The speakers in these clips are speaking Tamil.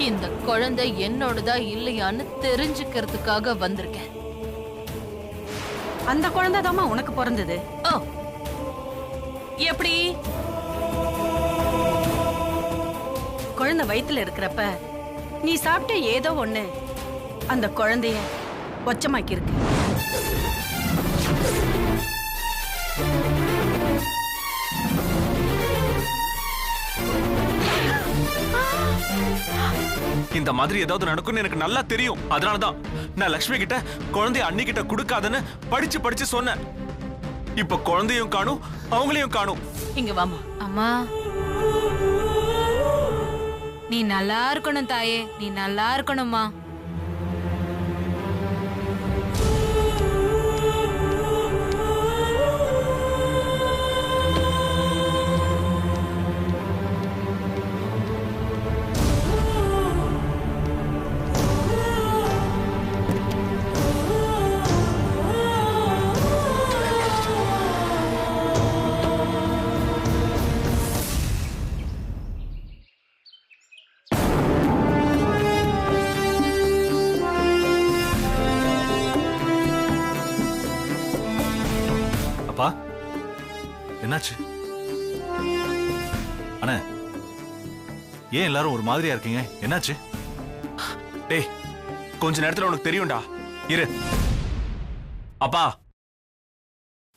இந்த குழந்தை என்னோடதா இல்லையான்னு தெரிஞ்சுக்கிறதுக்காக வந்திருக்கேன். அந்த குழந்தை தாமா உனக்கு பிறந்தது. ஓ, எப்படி? குழந்தை வயித்துல இருக்கிறப்ப நீ சாப்பிட்ட ஏதோ ஒண்ணு அந்த குழந்தைய கொச்சமாக்கி இருக்கு. இந்த மாதிரி ஏதாவது நடக்கும்னு எனக்கு நல்லா தெரியும். அதனாலதான் நான் லட்சுமி கிட்ட குழந்தைய அண்ணி கிட்ட கொடுக்காதன்னு படிச்சு படிச்சு சொன்னேன். இப்ப குழந்தையும் காணும், அவங்களையும் காணும். இங்க வாமா. அம்மா, நீ நல்லா இருக்கணும் தாயே, நீ நல்லா இருக்கணும்மா. அப்பா, என்னாச்சு? அண்ணா, ஏன் எல்லாரும் ஒரு மாதிரியா இருக்கீங்க? என்னாச்சு? டேய், கொஞ்ச நேரத்துல உனக்கு தெரியும்டா. இரு. அப்பா,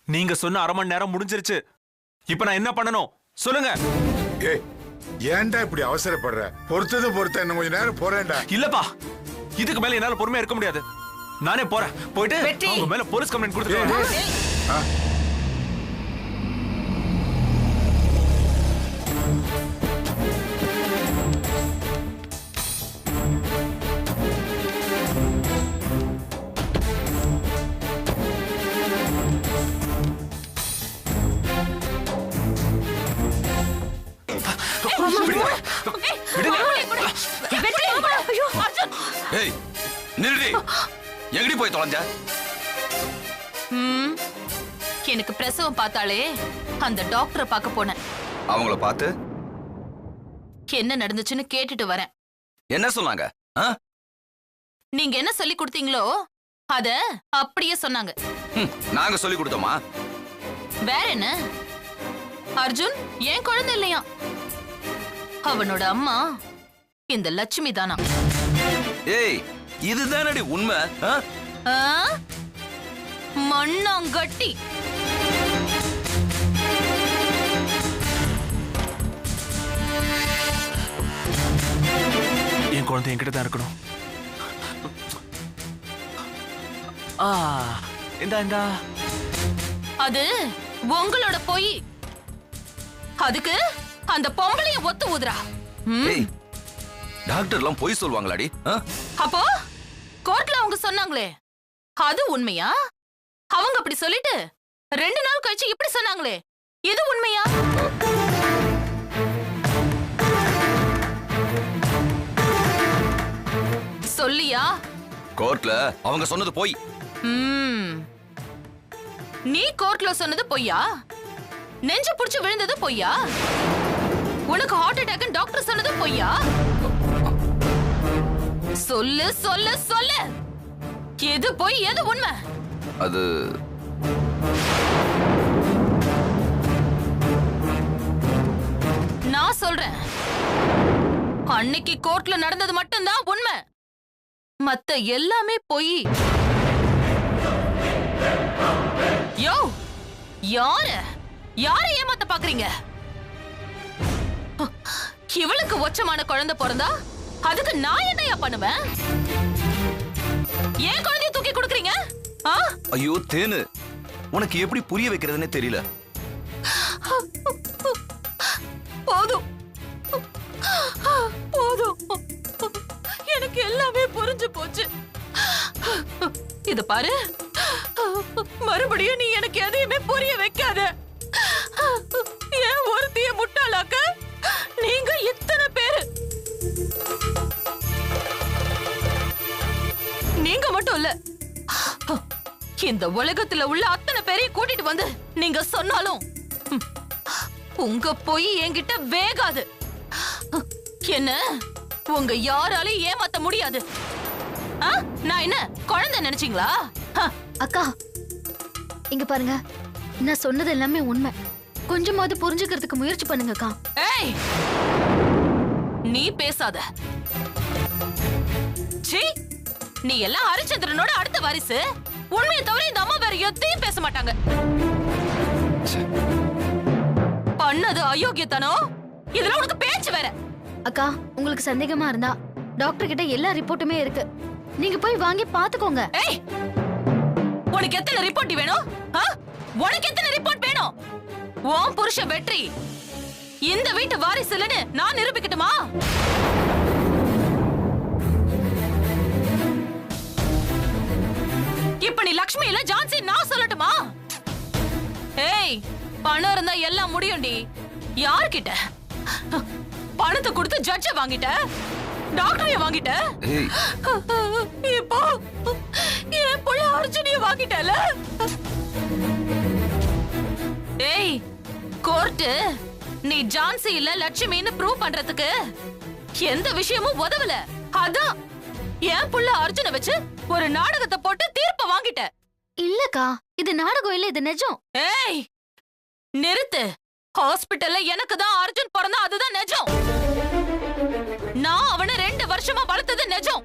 நீங்க சொன்ன அரை மணி நேரம் முடிஞ்சிருச்சு. இப்ப நான் என்ன பண்ணணும் சொல்லுங்க. ஏய், ஏன்டா இப்படி அவசரப்படுற? பொறுத்த இன்னும் கொஞ்ச நேரம் போறேன்டா. இல்லப்பா, இதுக்கு மேல என்னால பொறுமையா இருக்க முடியாது. நானே போறேன். போயிட்டு உங்க மேல போலீஸ் கம்ப்ளைண்ட் கொடுத்துருவேன். ஏய், நில்றி. எங்கடி போய் தொலைஞ்ச? எனக்கு பிரசவம் பார்த்தாலே அந்த டாக்டரை பார்க்க போனேன். அவங்கள பார்த்து என்ன நடந்துச்சுன்னு கேட்டுட்டு வரேன். என்ன சொன்னாங்க? நீங்க என்ன சொல்லி கொடுத்தீங்களோ அத அப்படியே சொன்னாங்க. நாங்க சொல்லி கொடுத்தோமா? வேற என்ன? அர்ஜுன் ஏன் குழந்தை இல்லையா? அவனோட அம்மா இந்த லட்சுமி தானா? ஏய், இதுதானடி உண்மை. மண்ணாங்கட்டி. என் குழந்தை என்கிட்ட தான் இருக்கணும். இந்தா. அது உங்களோட பொய். அதுக்கு அந்த பொம்பளைய ஒத்து ஊதுறா. ஏய், டாக்டர் எல்லாம் பொய் சொல்வாங்களாடி? அப்போ கோர்ட்ல அவங்க சொன்னாங்களே அது உண்மையா? அவங்க அப்படி சொல்லிட்டு 2 நாள் கழிச்சு இப்படி சொன்னாங்களே இது உண்மையா? சொல்லியா? கோர்ட்ல அவங்க சொன்னது பொய். நீ கோர்ட்ல சொன்னது பொய்யா? நெஞ்சு புடிச்சு விழுந்தது பொய்யா? உனக்கு ஹார்ட் அட்டாக் டாக்டர் சொன்னது பொய்யா? சொல்லு சொல்லு சொல்லு. எது பொய் எது உண்மை? அது நான் சொல்றேன். அன்னைக்கு கோர்ட்ல நடந்தது மட்டும்தான் உண்மை. மத்த எல்லாமே பொய். யோ, யார ஏமாத்த பாக்குறீங்க? இவளுக்கு ஒச்சமான குழந்தை பிறந்தா அதுக்கு நான் என்னையா பண்ணுவேன்? ஏன் குழந்தைய தூக்கி கொடுக்கறீங்க? ஐயோ தேனு, உனக்கு எப்படி புரிய வைக்கிறதுனே தெரியல. போதும் போதும், எனக்கு எல்லாமே புரிஞ்சு போச்சு. இத பாரு, மறுபடியும் நீ எனக்கு எதையுமே புரிய வைக்காத. ஏன் ஒருத்திய முட்டாளாக்க நீங்க இத்தனை பேரு? நீங்க மட்டும் இல்ல, இந்த உலகத்துல உள்ள அத்தனை பேரையும் கூட்டிட்டு வந்து நீங்க சொன்னாலும் உங்க பொய் என்கிட்ட வேகாது. என்ன உங்க யாராலையும் ஏமாத்த முடியாது. நான் என்ன குழந்தை நினைச்சீங்களா? அக்கா இங்க பாருங்க, நான் சொன்னது எல்லாமே உண்மை. கொஞ்சமாவது புரிஞ்சுக்கிறதுக்கு முயற்சி பண்ணுங்கக்கா. ஏய், நீ பேசாத. சீ, நீ எல்லாம் ஹரிச்சந்திரனோட அடுத்த வாரிசு. உண்மையை தவிர இந்த அம்மா வேற எதையும் பேச மாட்டாங்க. பண்ணது அயோக்கியத்தனம். இதுல உனக்கு பேச்சு வேற. அக்கா உங்களுக்கு சந்தேகமா இருந்தா டாக்டர் கிட்ட எல்லா ரிப்போர்ட்டுமே இருக்கு, நீங்க போய் வாங்கி பாத்துக்கோங்க. ஏய், உனக்கு எத்தனை ரிப்போர்ட் வேணும்? உனக்கு எத்தனை ரிப்போர்ட் வேணும்? உன் புருஷன் வெற்றி இந்த வீட்டு வாரிசு இல்லைன்னு நான் நிரூபிக்கட்டுமா? இப்ப நீ லக்ஷ்மி இல்ல ஜான்சி நான் சொல்லட்டுமா? ஏய், பணம் இருந்தா எல்லாம் முடியும்டி. யார்கிட்ட பணத்தை கொடுத்து ஜட்ஜ வாங்கிட்ட, டாக்டரைய வாங்கிட்ட, இப்போ என் புள்ள அர்ஜுனிய வாங்கிட்டல. ஏய், கோர்ட் நீ ஜான்சி இல்ல லட்சுமின்னு ப்ரூவ் பண்றதுக்கு எந்த விஷயமும் உதவல. அதான் என் புள்ள அர்ஜுன வச்சு ஒரு நாடகத்தை போட்டு தீர்ப்ப வாங்கிட்ட. இல்லக்கா, இது நாடகம் இல்ல, இது நிஜம். ஏய், நிறுத்து. ஹாஸ்பிடல்ல எனக்கு தான் அர்ஜுன் பிறந்தா அதுதான் நிஜம். நான் அவனை 2 வருஷமா வளர்த்தது நிஜம்.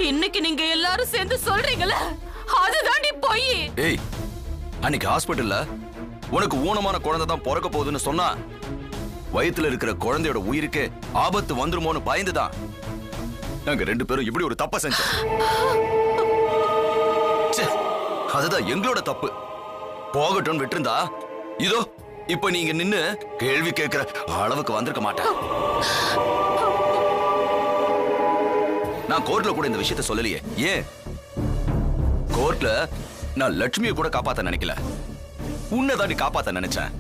இன்னைக்கு நீங்க எல்லாரும் சேர்ந்து சொல்றீங்கல்ல, அதுதான் நீ போய். ஏய், அன்னைக்கு ஹாஸ்பிடல்ல உனக்கு ஊனமான குழந்தை தான் பிறக்க போகுதுன்னு சொன்னா வயித்துல இருக்கிற குழந்தையோட உயிருக்கு ஆபத்து வந்துருமோன்னு பயந்துதான் நாங்க 2 பேரும் இப்படி ஒரு தப்ப செஞ்சோம். அதுதான் எங்களோட தப்பு. போகட்டும் விட்டுருந்தா இதோ இப்ப நீங்க நின்னு கேள்வி கேட்கிற அளவுக்கு வந்திருக்க மாட்டேன். நான் கோர்ட்ல கூட இந்த விஷயத்த சொல்லலையே. ஏன் கோர்ட்ல நான் லட்சுமியை கூட காப்பாத்த நினைக்கல, உன்னைதான் காப்பாத்த நினைச்சேன்.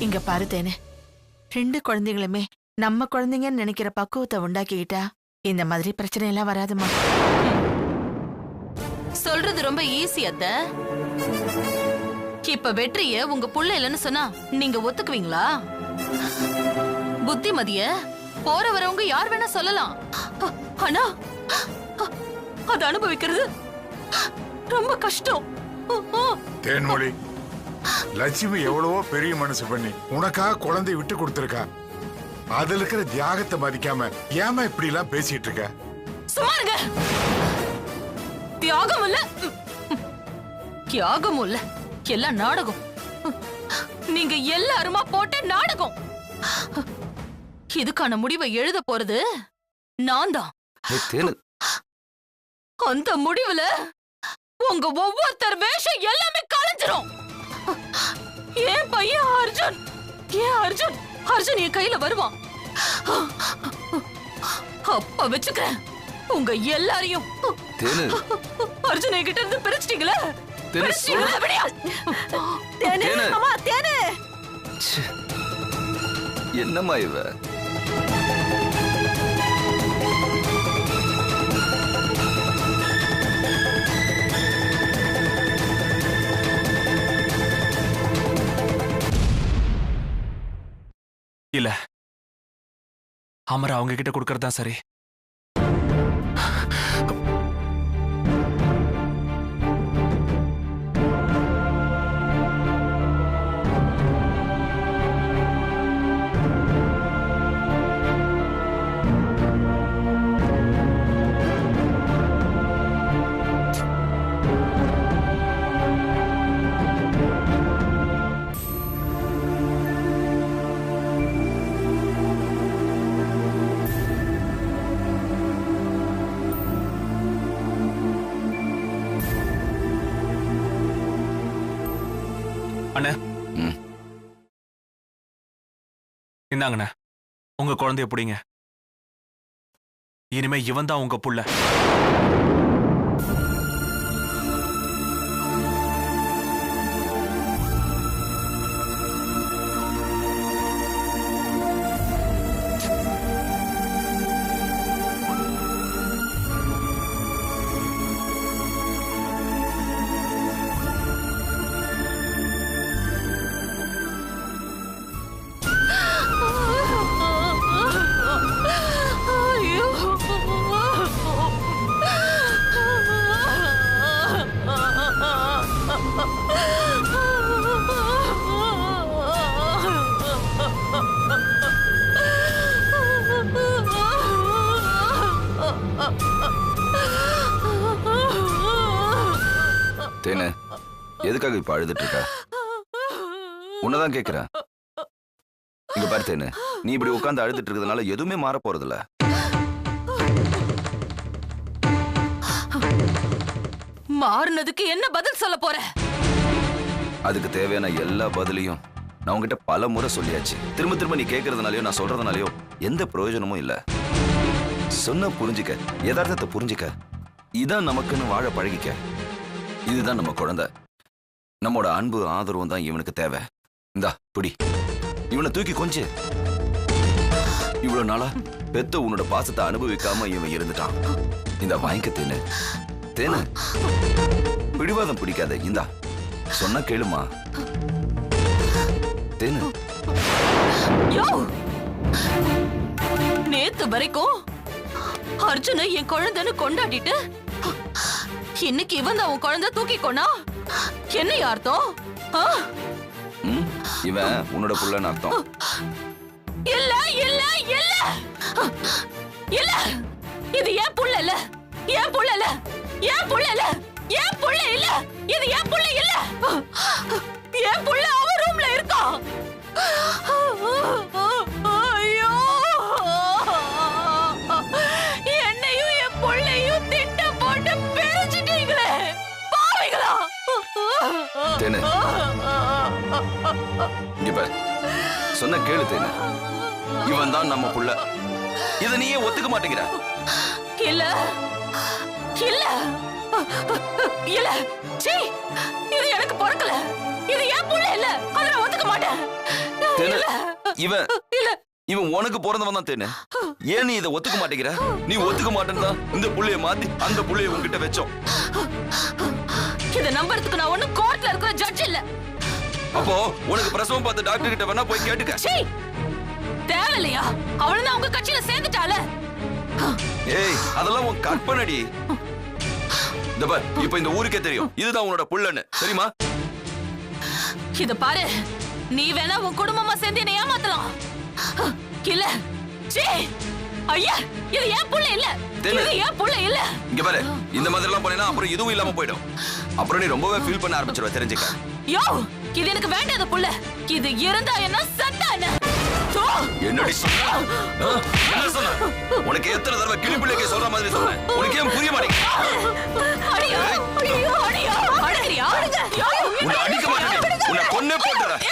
இங்க பாரு தேனே, 2 குழந்தைகளுமே நம்ம குழந்தைங்கன்னு நினைக்கிற பக்குவத்தை உண்டாக்கிக்கிட்டா இந்த மாதிரி பிரச்சனை எல்லாம் வராதுமா. சொல்றது ரொம்ப ஈஸி அத்த. இப்ப வெற்றிய உங்க புள்ள இல்லைன்னு சொன்னா நீங்க ஒத்துக்குவீங்களா? புத்திமதிய போற வரவங்க யார் வேணா சொல்லலாம். ஆனா அது அனுபவிக்கிறது ரொம்ப கஷ்டம். தேன்மொழி, லட்சுமி எவ்வளவோ பெரிய மனசு பண்ணி உனக்காக குழந்தை விட்டு கொடுத்திருக்கா. அதுல இருக்கிற தியாகத்தை மதிக்காம ஏமா இப்படி எல்லாம் பேசிட்டு இருக்க? சும்மாருங்க. தியாகம் இல்ல, தியாகம் இல்ல, எல்லாம் நாடகம். நீங்க எல்லாருமா போட்ட நாடகம். இதுக்கான முடிவை எழுத போறது நான் தான். அந்த முடிவுல உங்க ஒவ்வொருத்தர் வேஷம் எல்லாமே கலைஞ்சிரும். ஏன் பையன் அர்ஜுன், அர்ஜுன் என் கையில வருவான். அப்ப வச்சுக்கிறேன் உங்க எல்லாரையும். அர்ஜுன் என்கிட்ட இருந்து பிரிச்சிட்டீங்களே. என்னம்மா இவ? இல்ல, அமர அவங்க கிட்ட கொடுக்கறதா சரி. அண்ணா, இந்தாங்கண்ணா, உங்க குழந்தைய பிடிங்க. இனிமே இவன் தான் உங்க புள்ள. தேனு எதுக்காக இப்ப அழுதுட்டு இருக்க? உன்னதான் கேக்குறேன். இங்க பாரு தேனு, நீ இப்படி உட்கார்ந்து அழுதுட்டு இருக்கிறதுனால எதுவுமே மாற போறதில்ல. மாறினதுக்கு என்ன பதில் சொல்ல போற? அதுக்கு தேவையான எல்லா பதிலையும் நான் உங்ககிட்ட பல முறை சொல்லியாச்சு. திரும்ப திரும்ப நீ கேட்கறதுனாலயோ நான் சொல்றதுனாலயோ எந்த பிரயோஜனமும் இல்ல. சொன்ன புரிஞ்சுக்க, யதார்த்தத்தை புரிஞ்சுக்க. இதான் நமக்குன்னு வாழ பழகிக்க. இதுதான் நம்ம குழந்தை. நம்மோட அன்பு ஆதரவும் தான் இவனுக்கு தேவை. இந்தா புடி, இவனை தூக்கி கொஞ்சு. இவ்வளவு நாளா பெத்த உன்னோட பாசத்தை அனுபவிக்காம இவன் இருந்துட்டான். இந்த வாங்கிக்க தேனு. தேனு பிடிவாதம் பிடிக்காத. இந்தா சொன்னா கேளுமா தேனு. யோ, நேத்து வரைக்கும் அர்ஜுனை என் குழந்தைன்னு கொண்டாடிட்டு இன்னைக்கு இவன் தான் உன் குழந்தை தூக்கிக்கோனா என்ன அர்த்தம்? இவன் உன்னோட புள்ளன்னு அர்த்தம். இல்ல இல்ல இல்ல இல்ல, இது ஏன் புள்ள இல்ல, ஏன் புள்ள இல்ல, ஏன் புள்ள இல்ல, ஏன் புள்ள இல்ல, இது ஏன் புள்ள இல்ல, ஏன் புள்ள அவ ரூம்ல இருக்கான். ஐயோ, என்னையும் என் புள்ளையும் திட்ட போட்டு பிரிச்சுட்டீங்களே பாவிகளா. தேனு இங்க பாரு, சொன்ன கேளு தேனு. இவன் தான் நம்ம புள்ள. இத நீயே ஒத்துக்க மாட்டேங்கிற. இல்ல இல்ல இல்ல, சீ, இது எனக்கு பொறுக்கல. இது ஏன் புள்ள இல்ல, அத நான் ஒத்துக்க மாட்டேன். தேனு, இவன் உனக்கு பிறந்தவன் தான் தேனு. ஏன் நீ இதை ஒத்துக்க மாட்டேங்கிற? நீ ஒத்துக்க மாட்டேன்னு இந்த புள்ளைய மாத்தி அந்த புள்ளைய உன்கிட்ட வச்சோம். இத நம்பறதுக்கு நான் ஒண்ணு கோர்ட்ல இருக்கிற ஜட்ஜ் இல்ல. அப்போ உனக்கு பிரசவம் பார்த்த டாக்டர் கிட்ட வேணா போய் கேட்டுக்க. தேவையில்லையா? அவளை நான் உங்க கட்சியில சேர்ந்துட்டால. ஏய், அதெல்லாம் உன் கற்பனடி. இந்த பார், இப்ப இந்த ஊருக்கே தெரியும் இதுதான் உன்னோட புள்ளன்னு, தெரியுமா? இத பாரு, நீ வேணா உன் குடும்பமா சேர்ந்து என்ன ஏமாத்தலாம். இல்ல, சீ, ஐயா, இது ஏன் புள்ள இல்ல, இது ஏன் புள்ள இல்ல. இங்க பாரு, இந்த மாதிரி எல்லாம் பண்ணா அப்புறம் இதுவும் இல்லாம போயிடும். அப்புறம் நீ ரொம்பவே ஃபீல் பண்ண ஆரம்பிச்சிருவ, தெரிஞ்சுக்க. யோ, இது எனக்கு வேண்டாத புள்ள. இது இருந்தா என்ன, சத்தா என்ன? என்னடி சொன்ன? என்ன சொன்ன? உனக்கு எத்தனை தடவை கிளி பிள்ளைக்கு சொல்ற மாதிரி சொன்னேன். உனக்கு ஏன் புரிய மாட்டேங்குது? அடியா, ஐயோ, அடியா, அடியா, உன்னை அடிக்க மாட்டேன், உன்னை கொன்னே போட்டுறேன்.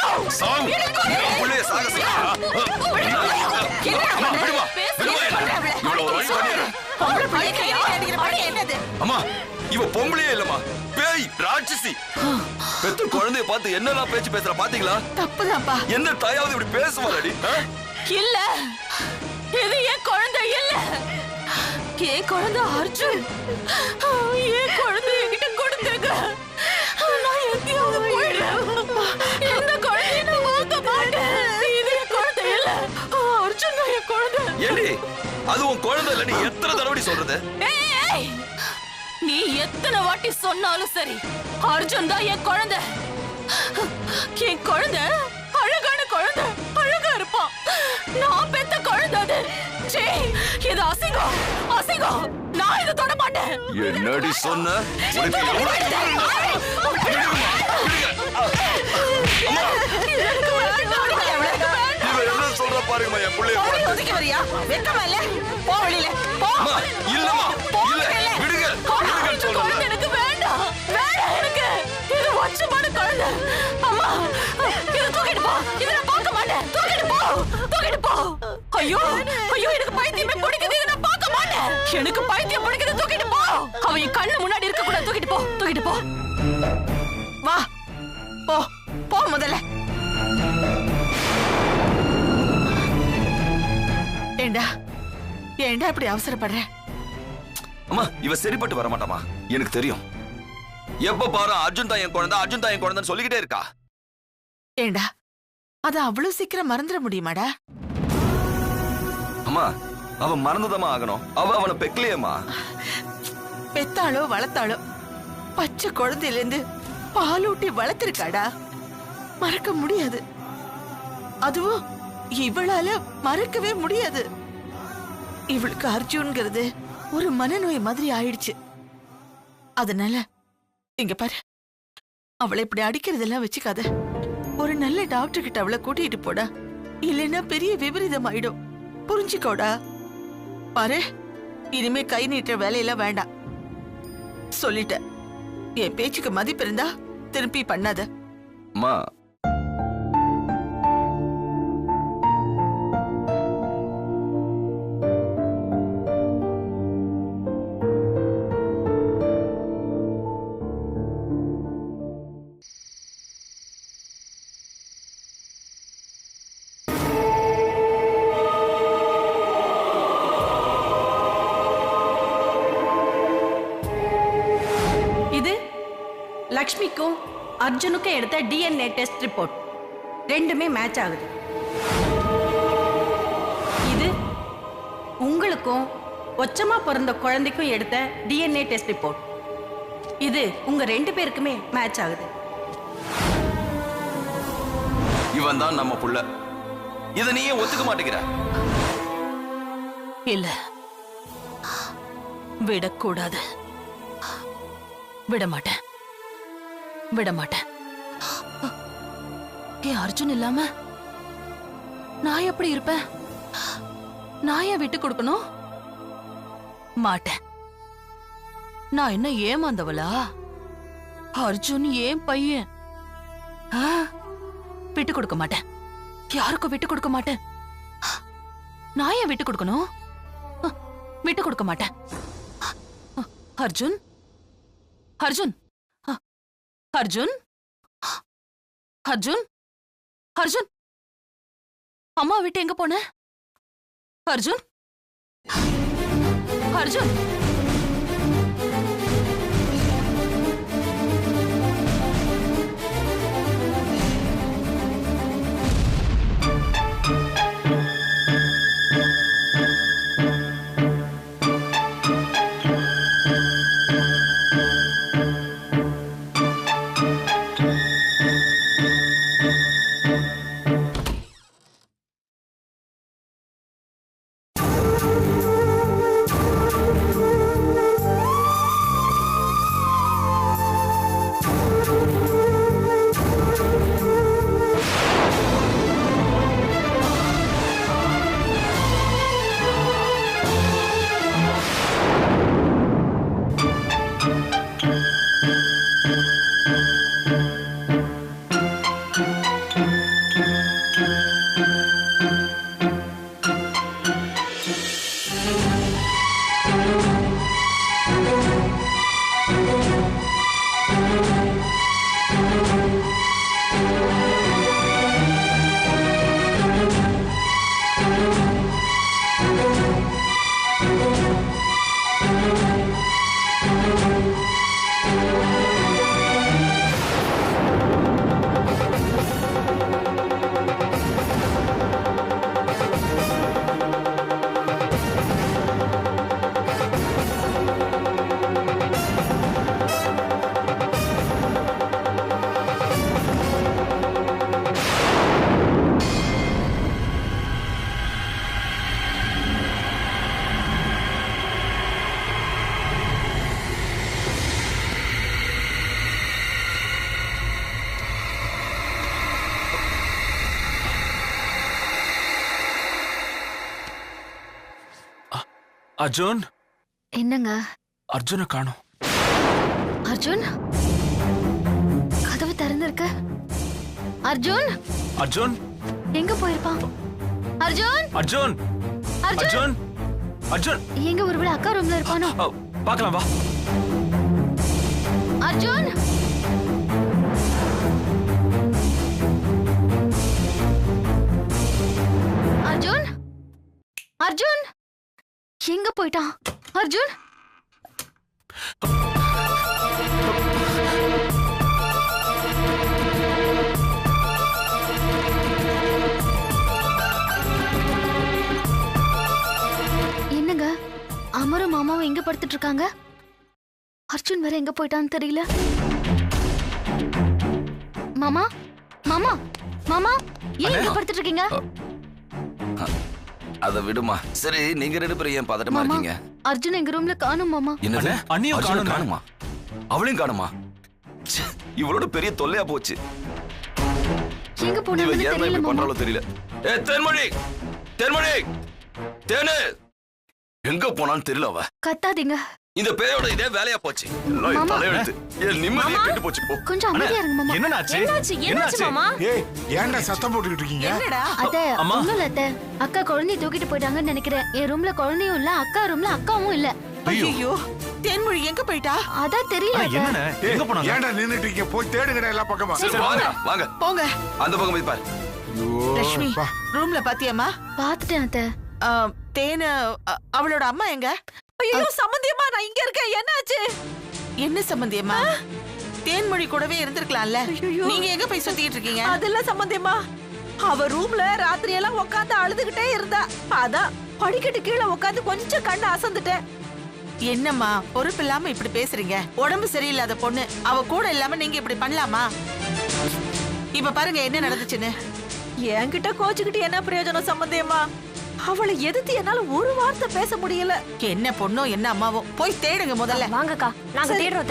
சாவு, என் புள்ளைய சாக சொல்றா. அம்மா, விடுமா, விடுமா என்ன? இவ்வளவு ஒரு வழி பண்ணிடுறேன். அம்மா, இவ பொம்பளையே இல்லம்மா, பேய், ராட்சசி. பெத்த குழந்தைய பார்த்து என்னெல்லாம் பேச்சு பேசுற பாத்தீங்களா? தப்புதான்ப்பா. எந்த தாயாவது இப்படி பேசுவாடி? இல்ல, இது என் குழந்தை இல்ல. என் குழந்தை அர்ஜுன். என் குழந்தை என்கிட்ட கொடுத்துருங்க. நான் எங்கேயாவது போயிடுறேன். எந்த குழந்தைய நான் வாங்க மாட்டேன். இது என் குழந்தை இல்ல. அர்ஜுன் தான் என் குழந்தை. ஏடி, அது உன் குழந்தை இல்ல, நீ எத்தனை தடவை சொல்றது? ஏய், நீ எத்தனை வாட்டி சொன்னாலும் சரி, அர்ஜுன் தான் என் குழந்தை. என் குழந்தை அழகான குழந்தை, அழகா இருப்பான். நான் பெத்த குழந்தை அது. சீ, இது அசிங்கம், அசிங்கம். நான் இதை தொட மாட்டேன். என்னடி சொன்ன? உனக்கு எவ்வளவு சொல்ற பாருங்கம்மா, என் பிள்ளைய ஒதுக்கி வரியா? வெக்கமா இல்ல? போ வெளியில, போ. இல்லம்மா, இல்ல, விடுங்க, விடுங்கன்னு சொல்றேன். எனக்கு வேண்டாம், வேண்டாம் எனக்கு. இது வச்சமான குழந்தை. அம்மா, இதை தூக்கிட்டு போ. இதை நான் பார்க்க மாட்டேன். தூக்கிட்டு போ, தூக்கிட்டு போ. ஐயோ, ஐயோ, எனக்கு பைத்தியமே பிடிக்குது. இதை நான் பார்க்க மாட்டேன். எனக்கு பைத்தியம் பிடிக்குது. தூக்கிட்டு போ. அவன் என் கண்ணு முன்னாடி இருக்க கூடாது. தூக்கிட்டு போ, தூக்கிட்டு போ. வா, போ, போ முதல்ல. ஏண்டா, ஏண்டா இப்படி அவசரப்படுற? அம்மா, இவ சரிப்பட்டு வர மாட்டாமா, எனக்கு தெரியும். எப்ப பாரு அர்ஜுன் தான் என் குழந்தை, அர்ஜுன் தான் என் குழந்தைன்னு சொல்லிக்கிட்டே இருக்கா. ஏண்டா, அத அவ்வளவு சீக்கிரம் மறந்துட முடியுமாடா? அம்மா, அவன் மறந்துதாம்மா ஆகணும். அவ அவனை பெக்கலையேம்மா. பெத்தாளோ வளர்த்தாளோ பச்சை குழந்தையில இருந்து பாலூட்டி வளர்த்திருக்காடா. மறக்க முடியாது. அதுவும் இவளால மறக்கவே முடியாது. இவளுக்கு அர்ஜுன்ங்கிறது ஒரு மனநோய் மாதிரி ஆயிடுச்சு. அதனால இங்க பாரு, அவளை இப்படி அடிக்கிறதெல்லாம் வச்சுக்காத. ஒரு நல்ல டாக்டர் கிட்ட அவளை கூட்டிட்டு போடா. இல்லைன்னா பெரிய விபரீதம் ஆயிடும். புரிஞ்சுக்கோடா. பாரு, இனிமே கை நீட்டுற வேலையெல்லாம் வேண்டாம் சொல்லிட்ட. என் பேச்சுக்கு மதிப்பு இருந்தா திருப்பி பண்ணாத. அம்மா, இது லக்ஷ்மிக்கும் அர்ஜுனுக்கும் எடுத்த டிஎன்ஏ டெஸ்ட் ரிப்போர்ட். ரெண்டுமே மேட்ச் ஆகுது. இது உங்களுக்கும் ஒச்சமா பிறந்த குழந்தைக்கும் எடுத்த டிஎன்ஏ டெஸ்ட் ரிப்போர்ட். இது உங்க 2 பேருக்குமே மேட்ச் ஆகுது. இவன் தான் நம்ம புள்ள. இத நீயே ஒத்துக்க மாட்டேங்கிற. இல்ல, விடக்கூடாது. விட மாட்டேன், விட மாட்டேன். ஏன் அர்ஜுன் இல்லாம நான் எப்படி இருப்பேன்? நான் ஏன் விட்டு கொடுக்கணும்? மாட்டேன். நான் என்ன ஏமாந்தவளா? அர்ஜுன் ஏன் பையன். விட்டு கொடுக்க மாட்டேன். யாருக்கும் விட்டு கொடுக்க மாட்டேன். நான் ஏன் விட்டு கொடுக்கணும்? விட்டு கொடுக்க மாட்டேன். அர்ஜுன், அர்ஜுன், அர்ஜுன், அர்ஜுன், அர்ஜுன், அம்மா விட்டு எங்க போன? அர்ஜுன், அர்ஜுன், அர்ஜுன். என்னங்க? அர்ஜுனை காணோம். அர்ஜுன், கதவு திறந்திருக்கு. அர்ஜுன், அர்ஜுன் எங்க போயிருப்பான்? அர்ஜுன், அர்ஜுன், அர்ஜுன், அர்ஜுன் எங்க ஒருவேளை அக்கா ரூம்ல இருப்பானோ? பார்க்கலாம் வா. அர்ஜுன், அர்ஜுன், அர்ஜுன் எங்க போயிட்டான்? அர்ஜுன், என்னங்க அமரும் மாமாவும் எங்க படுத்துட்டு இருக்காங்க? அர்ஜுன் வேற எங்க போயிட்டான்னு தெரியல. மாமா, மாமா, மாமா, ஏன் இங்க படுத்துட்டு இருக்கீங்க? அத விடுமா. சரி, நீங்க 2 பேரும் ஏன் பதட்டமா இருக்கீங்க? அர்ஜுன் எங்க ரூம்ல காணோம் மாமா. என்னது? அண்ணியும் காணுமா? அவளையும் காணுமா? இவளோட பெரிய தொல்லையா போச்சு. எங்க இவ போனாங்கன்னு ஏன் தெரியல இப்படி மாமா. பண்றாளோ தெரியல. ஏ தேன்மொழி, தேன்மொழி, தேனு எங்க போனான்னு தெரியல அவ. கத்தாதீங்க. இந்த பேயோட இதே வேலையா போச்சு. எல்லாம் என் தலையெழுத்து. என் நிம்மதியே கெட்டு போச்சு போ. கொஞ்சம் அமைதியா இருங்க மாமா. என்னாச்சு மாமா? ஏய் ஏன்டா சத்தம் போட்டுக்கிட்டு இருக்கீங்க? என்னடா அத்தை, அம்மா. ஒண்ணும் இல்ல அத்தை. அக்கா குழந்தைய தூக்கிட்டு போயிட்டாங்கன்னு நினைக்கிறேன். என் ரூம்ல குழந்தையும் இல்ல, அக்கா ரூம்ல அக்காவும் இல்ல. ஐயோ தேன்மொழி எங்க போயிட்டா? அதான் தெரியல அத்தை. என்னண்ணே எங்க போனாங்க? ஏன்டா நின்னுட்டு இருக்கீங்க? போய் தேடுங்கடா எல்லா பக்கமா. சரி வாங்க வாங்க போங்க. அந்த பக்கம் போய் பாரு. லட்சுமி பா. ரூம்ல பாத்தியாமா? பாத்துட்டேன் அத்தை. தேனு அவளோட அம்மா எங்க? ஐயோ சம்பந்தியம்மா, நான் இங்க இருக்கேன். என்னாச்சு? என்ன சம்பந்தியம்மா? தேன்மொழி கூடவே இருந்திருக்கலாம்ல. நீங்க எங்க போய் சுத்திட்டு இருக்கீங்க? அதெல்லாம் சம்பந்தியம்மா, அவ ரூம்ல ராத்திரி எல்லாம் உட்கார்ந்து அழுதுகிட்டே இருந்தா. அதான் படிக்கட்டு கீழே உட்கார்ந்து கொஞ்சம் கண்ணு அசந்துட்டேன். என்னம்மா பொறுப்பு இல்லாம இப்படி பேசுறீங்க? உடம்பு சரியில்லாத பொண்ணு, அவ கூட இல்லாம நீங்க இப்படி பண்ணலாமா? இப்ப பாருங்க என்ன நடந்துச்சுன்னு. என்கிட்ட கோச்சுக்கிட்டு என்ன பிரயோஜனம் சம்பந்தியம்மா? அவளை எதிர்த்து என்னால ஒரு வார்த்தை பேச முடியல. என்ன பொண்ணோ என்ன அம்மாவோ போய் தேடுங்க முதல்ல. வாங்கக்கா, நாங்க தேடுறோம்.